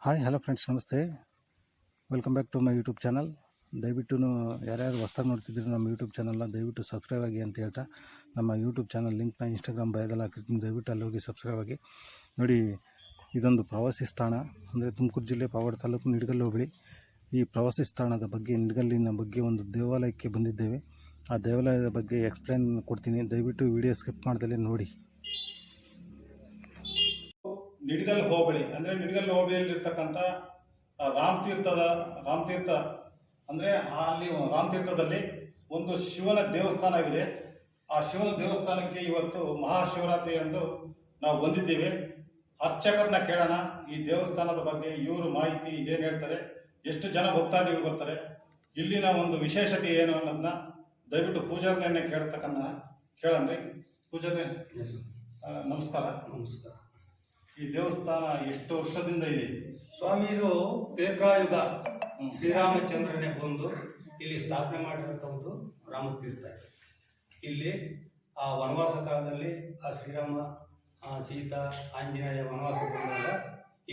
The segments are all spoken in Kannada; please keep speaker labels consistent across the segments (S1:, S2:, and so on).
S1: ಹಾಯ್ ಹಲೋ ಫ್ರೆಂಡ್ಸ್, ನಮಸ್ತೆ. Welcome back to my YouTube channel. ದಯವಿಟ್ಟು ಯಾರ್ಯಾರು ಹೊಸ್ದಾಗಿ ನೋಡ್ತಿದ್ದೀರಿ ನಮ್ಮ ಯೂಟ್ಯೂಬ್ ಚಾನಲ್ನ ದಯವಿಟ್ಟು ಸಬ್ಸ್ಕ್ರೈಬ್ ಆಗಿ ಅಂತ ಹೇಳ್ತಾ, ನಮ್ಮ ಯೂಟ್ಯೂಬ್ ಚಾನಲ್ ಲಿಂಕ್ನ ಇನ್ಸ್ಟಾಗ್ರಾಮ್ ಬಯೋದಲ್ಲಿ ಹಾಕಿರ್ತೀನಿ. ದಯವಿಟ್ಟು ಅಲ್ಲಿ ಹೋಗಿ ಸಬ್ಸ್ಕ್ರೈಬ್ ಆಗಿ ನೋಡಿ. ಇದೊಂದು ಪ್ರವಾಸಿ ಸ್ಥಾನ, ಅಂದರೆ ತುಮಕೂರು ಜಿಲ್ಲೆ ಪಾವಗಡ ತಾಲೂಕು ನಿಡಗಲ್ಲು ಹೋಬಳಿ. ಈ ಪ್ರವಾಸಿ ಸ್ಥಾನದ ಬಗ್ಗೆ, ನಿಡಗಲ್ಲಿನ ಬಗ್ಗೆ ಒಂದು ದೇವಾಲಯಕ್ಕೆ ಬಂದಿದ್ದೇವೆ. ಆ ದೇವಾಲಯದ ಬಗ್ಗೆ ಎಕ್ಸ್ಪ್ಲೇನ್ ಕೊಡ್ತೀನಿ. ದಯವಿಟ್ಟು ವಿಡಿಯೋ ಸ್ಕಿಪ್ ಮಾಡ್ದಲೇ ನೋಡಿ.
S2: ನಿಡಗಲ್ ಹೋಬಳಿ ಅಂದರೆ ನಿಡಗಲ್ ಹೋಬಳಿಯಲ್ಲಿರ್ತಕ್ಕಂಥ ರಾಮತೀರ್ಥ ಅಂದರೆ ಅಲ್ಲಿ ರಾಮತೀರ್ಥದಲ್ಲಿ ಒಂದು ಶಿವನ ದೇವಸ್ಥಾನವಿದೆ. ಆ ಶಿವನ ದೇವಸ್ಥಾನಕ್ಕೆ ಇವತ್ತು ಮಹಾಶಿವರಾತ್ರಿ ಎಂದು ನಾವು ಬಂದಿದ್ದೇವೆ. ಅರ್ಚಕರನ್ನ ಕೇಳೋಣ ಈ ದೇವಸ್ಥಾನದ ಬಗ್ಗೆ, ಇವರು ಮಾಹಿತಿ ಏನು ಹೇಳ್ತಾರೆ, ಎಷ್ಟು ಜನ ಭಕ್ತಾದಿಗಳು ಬರ್ತಾರೆ, ಇಲ್ಲಿನ ಒಂದು ವಿಶೇಷತೆ ಏನು ಅನ್ನೋದನ್ನ ದಯವಿಟ್ಟು ಪೂಜಾರನ್ನೇ ಕೇಳನ್ರಿ. ಪೂಜಾರಿ ನಮಸ್ಕಾರ.
S3: ನಮಸ್ಕಾರ.
S2: ಈ ದೇವಸ್ಥಾನ ಎಷ್ಟು ವರ್ಷದಿಂದ ಇದೆ
S3: ಸ್ವಾಮಿ? ಇದು ತ್ರೇತಾಯುಗ ಶ್ರೀರಾಮಚಂದ್ರನೇ ಬಂದು ಇಲ್ಲಿ ಸ್ಥಾಪನೆ ಮಾಡಿದಂಥ ಒಂದು ರಾಮತೀರ್ಥ. ಇಲ್ಲಿ ಆ ವನವಾಸ ಕಾಲದಲ್ಲಿ ಆ ಶ್ರೀರಾಮ, ಸೀತಾ, ಆಂಜನೇಯ ವನವಾಸ ಬಂದಾಗ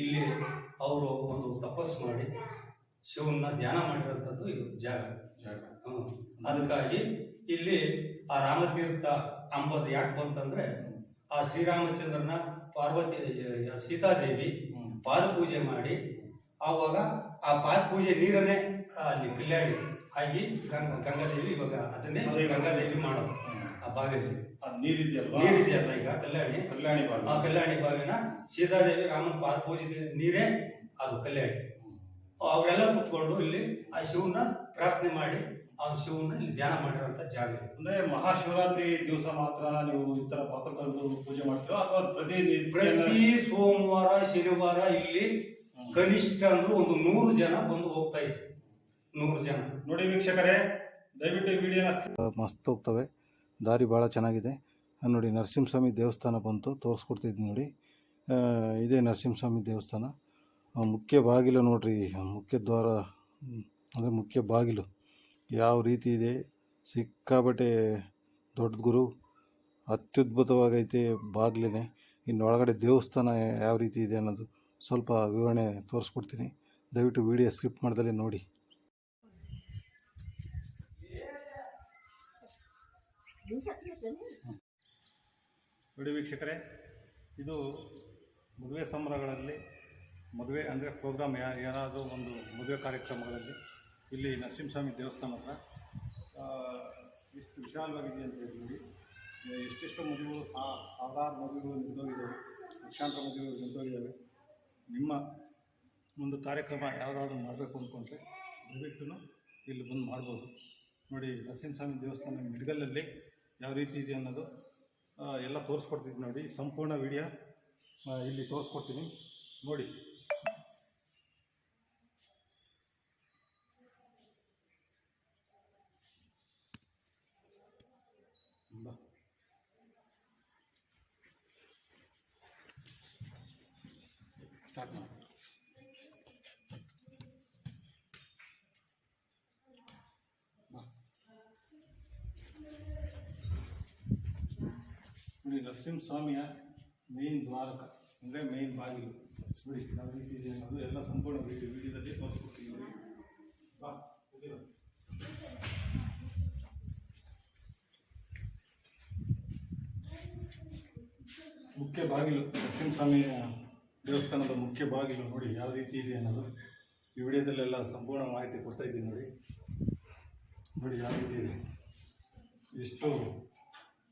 S3: ಇಲ್ಲಿ ಅವರು ಒಂದು ತಪಸ್ಸು ಮಾಡಿ ಶಿವನ ಧ್ಯಾನ ಮಾಡಿರೋಂಥದ್ದು ಇದು ಜಾಗ. ಅದಕ್ಕಾಗಿ ಇಲ್ಲಿ ಆ ರಾಮತೀರ್ಥ ಅಂಬದು ಯಾಕೆ ಬಂತಂದ್ರೆ, ಆ ಶ್ರೀರಾಮಚಂದ್ರನ ಪಾರ್ವತಿ ಸೀತಾದೇವಿ ಪಾದಪೂಜೆ ಮಾಡಿ ಆವಾಗ ಆ ಪಾದಪೂಜೆ ನೀರನ್ನೇ ಅಲ್ಲಿ ಕಲ್ಯಾಣಿ ಆಗಿ ಗಂಗಾದೇವಿ, ಇವಾಗ ಅದನ್ನೇ ಗಂಗಾದೇವಿ ಮಾಡೋದು. ಆ ಬಾವಿಯಲ್ಲಿ ನೀರಿದೆಯಲ್ಲ ಈಗ ಕಲ್ಯಾಣಿ ಬಾವಿನ ಸೀತಾದೇವಿ ರಾಮನ ಪಾದಪೂಜೆ ನೀರೇ ಅದು ಕಲ್ಯಾಣಿ. ಅವರೆಲ್ಲ ಕುತ್ಕೊಂಡು ಇಲ್ಲಿ ಆ ಶಿವನ ಪ್ರಾರ್ಥನೆ ಮಾಡಿ ಆ ಶಿವನ ಇಲ್ಲಿ ಧ್ಯಾನ ಮಾಡಿರುವಂತ ಜಾಗ.
S2: ಅಂದ್ರೆ ಮಹಾಶಿವರಾತ್ರಿ ದಿವಸ ಮಾತ್ರ ನೀವು ಈ ತರ ಪಾತ್ರಗಳು ಪೂಜೆ ಮಾಡ್ತೀರೋ ಅಥವಾ
S3: ಪ್ರತಿ ಸೋಮವಾರ ಶನಿವಾರ ಇಲ್ಲಿ ಕನಿಷ್ಠ ಅಂದ್ರೆ ಒಂದು 100 ಜನ ಬಂದು ಹೋಗ್ತಾ ಇದ್ರು. 100 ಜನ.
S2: ನೋಡಿ ವೀಕ್ಷಕರೇ, ದಯವಿಟ್ಟು ವಿಡಿಯೋನ
S1: ಮಸ್ತ್ ಹೋಗ್ತವೆ. ದಾರಿ ಭಾಳ ಚೆನ್ನಾಗಿದೆ ನೋಡಿ. ನರಸಿಂಹಸ್ವಾಮಿ ದೇವಸ್ಥಾನ ಬಂತು, ತೋರಿಸ್ಕೊಡ್ತಿದ್ದೀನಿ ನೋಡಿ. ಇದೇ ನರಸಿಂಹಸ್ವಾಮಿ ದೇವಸ್ಥಾನ. ಮುಖ್ಯ ಬಾಗಿಲು ನೋಡ್ರಿ, ಮುಖ್ಯ ದ್ವಾರ ಅಂದರೆ ಮುಖ್ಯ ಬಾಗಿಲು ಯಾವ ರೀತಿ ಇದೆ, ಸಿಕ್ಕಾಬಟ್ಟೆ ದೊಡ್ಡ ಗುರು, ಅತ್ಯದ್ಭುತವಾಗೈತೆ ಬಾಗಿಲೇ. ಇನ್ನು ಒಳಗಡೆ ದೇವಸ್ಥಾನ ಯಾವ ರೀತಿ ಇದೆ ಅನ್ನೋದು ಸ್ವಲ್ಪ ವಿವರಣೆ ತೋರಿಸ್ಕೊಡ್ತೀನಿ. ದಯವಿಟ್ಟು ವಿಡಿಯೋ ಸ್ಕಿಪ್ ಮಾಡ್ದಲೇ ನೋಡಿ.
S2: ನೋಡಿ ವೀಕ್ಷಕರೇ, ಇದು ಮದುವೆ ಸಂಭ್ರಮಗಳಲ್ಲಿ, ಮದುವೆ ಅಂದರೆ ಪ್ರೋಗ್ರಾಮ್ ಯಾರಾದರೂ ಒಂದು ಮದುವೆ ಕಾರ್ಯಕ್ರಮಗಳಲ್ಲಿ ಇಲ್ಲಿ ನರಸಿಂಹಸ್ವಾಮಿ ದೇವಸ್ಥಾನ ಹತ್ರ ಎಷ್ಟು ವಿಶಾಲವಾಗಿದೆ ಅಂತ ಹೇಳಿ ನೋಡಿ. ಎಷ್ಟೆಷ್ಟು ಮದುವೆಗಳು, ಸಾವಿರಾರು ಮದುವೆಗಳು ನಿಂತೋಗಿದ್ದಾವೆ, ಲಕ್ಷಾಂತರ ಮದುವೆಗಳು ನಿಂತೋಗಿದ್ದಾವೆ. ನಿಮ್ಮ ಒಂದು ಕಾರ್ಯಕ್ರಮ ಯಾವುದಾದ್ರೂ ಮಾಡಬೇಕು ಅಂದ್ಕೊಂಡ್ರೆ ದಯವಿಟ್ಟು ಇಲ್ಲಿ ಬಂದು ಮಾಡ್ಬೋದು. ನೋಡಿ, ನರಸಿಂಹಸ್ವಾಮಿ ದೇವಸ್ಥಾನ ನಿಡಗಲ್ಲಲ್ಲಿ ಯಾವ ರೀತಿ ಇದೆ ಅನ್ನೋದು ಎಲ್ಲ ತೋರಿಸ್ಕೊಡ್ತಿದ್ದೀನಿ ನೋಡಿ. ಸಂಪೂರ್ಣ ವಿಡಿಯೋ ಇಲ್ಲಿ ತೋರಿಸ್ಕೊಡ್ತೀನಿ ನೋಡಿ. ಸ್ಟಾರ್ಟ್ ಮಾಡಿ. ನೋಡಿ, ನರಸಿಂಹಸ್ವಾಮಿಯ ಮೇನ್ ದ್ವಾರಕ ಅಂದರೆ ಮೇನ್ ಬಾಗಿಲು ನೋಡಿ ಯಾವ ರೀತಿ ಇದೆ ಅನ್ನೋದು ಎಲ್ಲ ಸಂಪೂರ್ಣ ವಿಡಿಯೋದಲ್ಲಿ ತೋರಿಸ್ಕೊಡ್ತೀವಿ ನೋಡಿ. ಬಾ ಮುಖ್ಯ ಬಾಗಿಲು, ನರಸಿಂಹಸ್ವಾಮಿಯ ದೇವಸ್ಥಾನದ ಮುಖ್ಯ ಬಾಗಿಲು ನೋಡಿ ಯಾವ ರೀತಿ ಇದೆ ಅನ್ನೋದು ಈ ವಿಡಿಯೋದಲ್ಲೆಲ್ಲ ಸಂಪೂರ್ಣ ಮಾಹಿತಿ ಕೊಡ್ತಾ ಇದ್ದೀನಿ ನೋಡಿ. ನೋಡಿ ಯಾವ ರೀತಿ ಇದೆ, ಎಷ್ಟು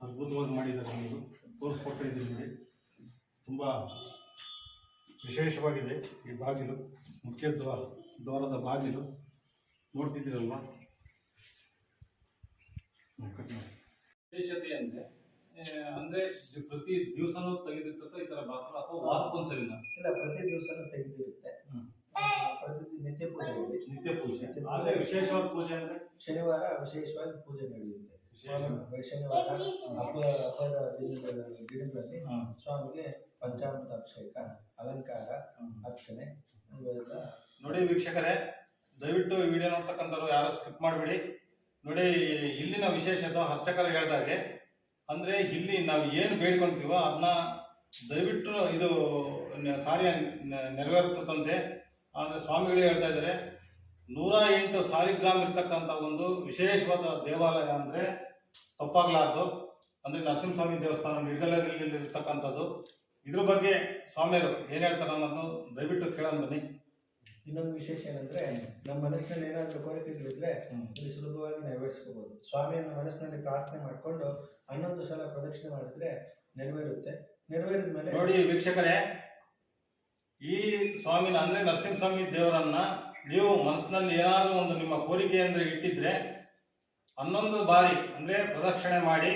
S2: ಅದ್ಭುತವಾಗಿ ಮಾಡಿದ್ದಾರೆ ಅನ್ನೋದು ತೋರಿಸ್ಕೊಡ್ತಾ ಇದ್ದೀನಿ ನೋಡಿ. ತುಂಬ ವಿಶೇಷವಾಗಿದೆ ಈ ಬಾಗಿಲು, ಮುಖ್ಯ ದ್ವಾರದ ಬಾಗಿಲು ನೋಡ್ತಿದ್ದೀರಲ್ವ. ವಿಶೇಷತೆ ಅಂದರೆ ಪ್ರತಿ ದಿವಸನೂ ತೆಗೆದಿರ್ತದೆ ಈ ಥರ ಬಾಗಿಲು, ಅಥವಾ ವಾರಕ್ಕೊಂದ್ಸಲಿನ?
S3: ಇಲ್ಲ, ಪ್ರತಿ ದಿವಸನೂ ತೆಗೆದಿರುತ್ತೆ. ನಿತ್ಯ ಪೂಜೆ.
S2: ಆದರೆ ವಿಶೇಷವಾದ ಪೂಜೆ ಅಂದರೆ
S3: ಶನಿವಾರ ವಿಶೇಷವಾಗಿ ಪೂಜೆ ನಡೆಯುತ್ತೆ. ಶನಿವಾರ ಹಬ್ಬದ ದಿನಗಳಲ್ಲಿ ಸ್ವಾಮಿಗೆ ಪಂಚಾಮೃತ ಅಭಿಷೇಕ, ಅಲಂಕಾರ, ಅರ್ಚನೆ ಇವೆಲ್ಲ
S2: ನೋಡಿ. ವೀಕ್ಷಕರೇ, ದಯವಿಟ್ಟು ಈ ವಿಡಿಯೋ ನೋಡ್ತಕ್ಕಂಥವ್ರು ಯಾರು ಸ್ಕಿಪ್ ಮಾಡಬೇಡಿ ನೋಡಿ. ಇಲ್ಲಿನ ವಿಶೇಷತೆ ಅರ್ಚಕರು ಹೇಳಿದಾಗೆ ಅಂದರೆ ಇಲ್ಲಿ ನಾವು ಏನು ಬೇಡ್ಕೊಳ್ತೀವೋ ಅದನ್ನ ದಯವಿಟ್ಟು ಇದು ಕಾರ್ಯ ನೆರವೇರುತ್ತಂತೆ. ಅಂದರೆ ಸ್ವಾಮಿಗಳು ಹೇಳ್ತಾ ಇದ್ದಾರೆ 108 ಸಾಲಿಗ್ರಾಮ್ ಇರ್ತಕ್ಕಂಥ ಒಂದು ವಿಶೇಷವಾದ ದೇವಾಲಯ ಅಂದರೆ ತಪ್ಪಾಗಲಾರ್ದು. ಅಂದರೆ ನರಸಿಂಹಸ್ವಾಮಿ ದೇವಸ್ಥಾನ ನಿಡ್ಗಲಲ್ಲಿ ಇರ್ತಕ್ಕಂಥದ್ದು. ಇದ್ರ ಬಗ್ಗೆ ಸ್ವಾಮಿಯರು ಏನು ಹೇಳ್ತಾರೆ ಅನ್ನೋದು ದಯವಿಟ್ಟು ಕೇಳೋಣ ಬನ್ನಿ.
S4: ಇನ್ನೊಂದು ವಿಶೇಷ ಏನಂದ್ರೆ ನಮ್ಮ ಮನಸ್ಸಿನಲ್ಲಿ ಏನಾದರೂ ಕೋರಿಕೆಗಳಿದ್ರೆ ಇಲ್ಲಿ ಸುಲಭವಾಗಿ ನೆರವೇರಿಸ್ಕೋಬಹುದು. ಸ್ವಾಮಿಯನ್ನು ಮನಸ್ಸಿನಲ್ಲಿ ಪ್ರಾರ್ಥನೆ ಮಾಡಿಕೊಂಡು 11 ಸಲ ಪ್ರದಕ್ಷಿಣೆ ಮಾಡಿದ್ರೆ ನೆರವೇರುತ್ತೆ. ನೆರವೇರಿದ ಮೇಲೆ
S2: ನೋಡಿ ವೀಕ್ಷಕರೇ, ಈ ಸ್ವಾಮಿನ ಅಂದ್ರೆ ನರಸಿಂಹಸ್ವಾಮಿ ದೇವರನ್ನ ನೀವು ಮನಸ್ಸಿನಲ್ಲಿ ಏನಾದರೂ ಒಂದು ನಿಮ್ಮ ಕೋರಿಕೆ ಅಂದ್ರೆ ಇಟ್ಟಿದ್ರೆ 11 ಬಾರಿ ಅಂದ್ರೆ ಪ್ರದಕ್ಷಿಣೆ ಮಾಡಿ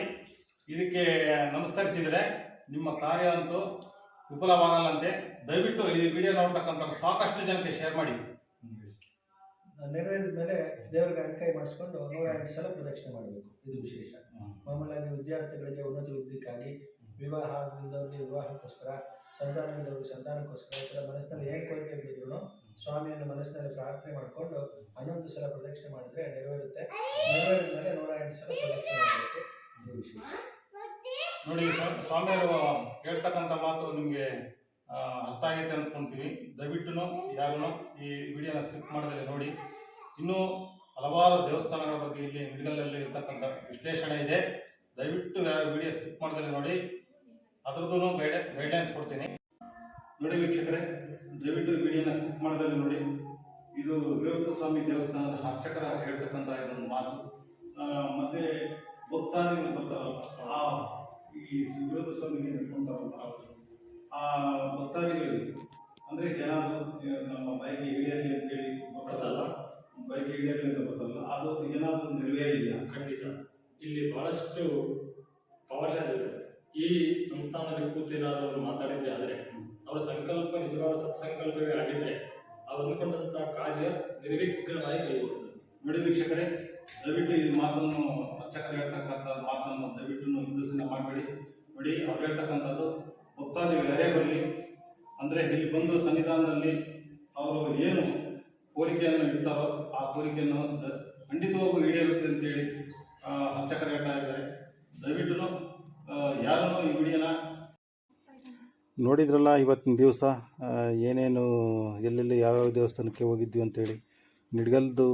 S2: ಇದಕ್ಕೆ ನಮಸ್ಕರಿಸಿದ್ರೆ ನಿಮ್ಮ ಕಾರ್ಯ ಅಂತೂ ವಿಫಲವಾಗಲ್ಲಂತೆ. ದಯವಿಟ್ಟು ಈ ವಿಡಿಯೋ ನೋಡ್ತಕ್ಕಂಥ ಸಾಕಷ್ಟು ಜನಕ್ಕೆ ಶೇರ್ ಮಾಡಿ.
S4: ನೆರವೇರಿದ ಮೇಲೆ ದೇವರಿಗೆ ಅಣಕೈ ಮಾಡಿಸ್ಕೊಂಡು 108 ಸಲ ಪ್ರದಕ್ಷಿಣೆ ಮಾಡಬೇಕು. ಇದು ವಿಶೇಷ. ಮಾಮೂಲಾಗಿ ವಿದ್ಯಾರ್ಥಿಗಳಿಗೆ ಉನ್ನತ ವಿದ್ಯೆಗಾಗಿ, ವಿವಾಹ ಆಗದಿದ್ದವರಿಗೆ ವಿವಾಹಕ್ಕೋಸ್ಕರ, ಸಂತಾನವಿದ್ದವರಿಗೆ ಸಂತಾನಕ್ಕೋಸ್ಕರ, ಈ ಥರ ಮನಸ್ಸಿನಲ್ಲಿ ಏನು ಕೋರಿಕೆಗಳಿದ್ರು ಸ್ವಾಮಿಯನ್ನು ಮನಸ್ಸಿನಲ್ಲಿ ಪ್ರಾರ್ಥನೆ ಮಾಡಿಕೊಂಡು 11 ಸಲ ಪ್ರದಕ್ಷಿಣೆ ಮಾಡಿದ್ರೆ ನೆರವೇರುತ್ತೆ. ನೆರವೇರಿದ ಮೇಲೆ 108 ಸಲ ಪ್ರದಕ್ಷಿಣೆ ಮಾಡಬೇಕು. ಇದು ವಿಶೇಷ.
S2: ನೋಡಿ ಸ್ವಾಮಿಯವರು ಹೇಳ್ತಕ್ಕಂಥ ಮಾತು ನಿಮಗೆ ಅರ್ಥ ಆಗೈತೆ ಅಂದ್ಕೊಂತೀವಿ. ದಯವಿಟ್ಟು ಯಾರೂ ಈ ವಿಡಿಯೋನ ಸ್ಕಿಪ್ ಮಾಡದೆ ನೋಡಿ. ಇನ್ನೂ ಹಲವಾರು ದೇವಸ್ಥಾನಗಳ ಬಗ್ಗೆ ಇಲ್ಲಿ ನಿಡ್ಗಲಲ್ಲಿ ಇರ್ತಕ್ಕಂಥ ವಿಶ್ಲೇಷಣೆ ಇದೆ. ದಯವಿಟ್ಟು ಯಾರು ವಿಡಿಯೋ ಸ್ಕಿಪ್ ಮಾಡದೆ ನೋಡಿ. ಅದ್ರದ್ದು ಗೈಡ್ಲೈನ್ಸ್ ಕೊಡ್ತೀನಿ. ನೋಡಿ ವೀಕ್ಷಕರೇ, ದಯವಿಟ್ಟು ಈ ವಿಡಿಯೋನ ಸ್ಕಿಪ್ ಮಾಡದಲ್ಲಿ ನೋಡಿ. ಇದು ವಿರೂಪಾಕ್ಷ ಸ್ವಾಮಿ ದೇವಸ್ಥಾನದ ಅರ್ಚಕರ ಹೇಳ್ತಕ್ಕಂಥ ಇದೊಂದು ಮಾತು. ಮತ್ತೆ ಭಕ್ತಾದಿಗಳು ಬರ್ತಾರಲ್ಲ, ಆ ಈ ವಿರೂಪಾಕ್ಷ ಸ್ವಾಮಿಗೆ ನಿಂತ್ಕೊಂತಾರಲ್ಲ, ಆ ಭಕ್ತಾದಿಗಳಿಗೆ ಅಂದರೆ ಏನಾದರೂ ನಮ್ಮ ಬೈಕ್ ಇಳಿಯಲಿ ಅಂತೇಳಿ ಬರ್ತಲ್ಲ, ಬೈಕ್ ಇಳಿಯಲಿ ಅಂತ ಬರ್ತಲ್ಲ, ಅದು ಏನಾದರೂ ನೆರವೇರಿದೆಯಾ?
S5: ಖಂಡಿತ ಇಲ್ಲಿ ಬಹಳಷ್ಟು ಪವರ್ ಇದೆ. ಈ ಸಂಸ್ಥಾನದಲ್ಲಿ ಕೂತು ಏನಾದರೂ ಮಾತಾಡಿದ್ದೆ ಆದರೆ ಅವರ ಸಂಕಲ್ಪ ನಿಜವಾದ ಸತ್ಸಂಕಲ್ಪವೇ ಆಗಿದ್ರೆ ಅವರು ಅಂದ್ಕೊಂಡಂತಹ ಕಾರ್ಯ ನಿರ್ವಿಘ್ನವಾಗಿ ಕೈಗೊಳ್ಳುತ್ತದೆ.
S2: ನೋಡಿ ವೀಕ್ಷಕರೇ, ದಯವಿಟ್ಟು ಈ ಮಾತನ್ನು ಅರ್ಚಕರು ಹೇಳ್ತಕ್ಕಂಥ ಮಾತನ್ನು ದಯವಿಟ್ಟು ಹಿಂದೂಸಿನ ಮಾಡಬೇಡಿ. ನೋಡಿ ಅವ್ರು ಹೇಳ್ತಕ್ಕಂಥದ್ದು ಭಕ್ತಾದಿಗಳು ಯಾರೇ ಬರಲಿ ಅಂದರೆ ಇಲ್ಲಿ ಬಂದು ಸನ್ನಿಧಾನದಲ್ಲಿ ಅವರು ಏನು ಕೋರಿಕೆಯನ್ನು ಇಡ್ತಾರೋ ಆ ಕೋರಿಕೆಯನ್ನು ಖಂಡಿತವಾಗೂ ಈಡೇರುತ್ತೆ ಅಂತೇಳಿ ಅರ್ಚಕರು ಹೇಳ್ತಾ ಇದ್ದಾರೆ. ದಯವಿಟ್ಟು ಯಾರನ್ನು ಈ ವಿಡಿಯೋನ
S1: ನೋಡಿದ್ರಲ್ಲ ಇವತ್ತಿನ ದಿವಸ ಏನೇನು ಎಲ್ಲೆಲ್ಲಿ ಯಾವ್ಯಾವ ದೇವಸ್ಥಾನಕ್ಕೆ ಹೋಗಿದ್ವಿ ಅಂತೇಳಿ. ನಿಡ್ಗಲ್ದು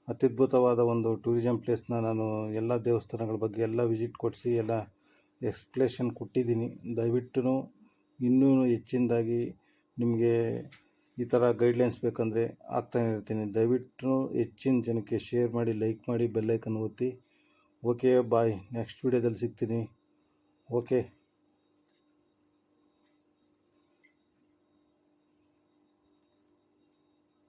S1: ಅತ್ಯದ್ಭುತವಾದ ಒಂದು ಟೂರಿಸಮ್ ಪ್ಲೇಸ್ನ ನಾನು ಎಲ್ಲ ದೇವಸ್ಥಾನಗಳ ಬಗ್ಗೆ ಎಲ್ಲ ವಿಸಿಟ್ ಕೊಡಿಸಿ ಎಲ್ಲ ಎಕ್ಸ್ಪ್ಲೇಷನ್ ಕೊಟ್ಟಿದ್ದೀನಿ. ದಯವಿಟ್ಟು ಇನ್ನೂ ಹೆಚ್ಚಿನದಾಗಿ ನಿಮಗೆ ಈ ಥರ ಗೈಡ್ಲೈನ್ಸ್ ಬೇಕಂದರೆ ಆಗ್ತಾನೆ ಇರ್ತೀನಿ. ದಯವಿಟ್ಟು ಹೆಚ್ಚಿನ ಜನಕ್ಕೆ ಶೇರ್ ಮಾಡಿ, ಲೈಕ್ ಮಾಡಿ, ಬೆಲ್ಲೈಕನ್ ಒತ್ತಿ. ಓಕೆ ಬಾಯ್, ನೆಕ್ಸ್ಟ್ ವಿಡಿಯೋದಲ್ಲಿ ಸಿಗ್ತೀನಿ. ಓಕೆ.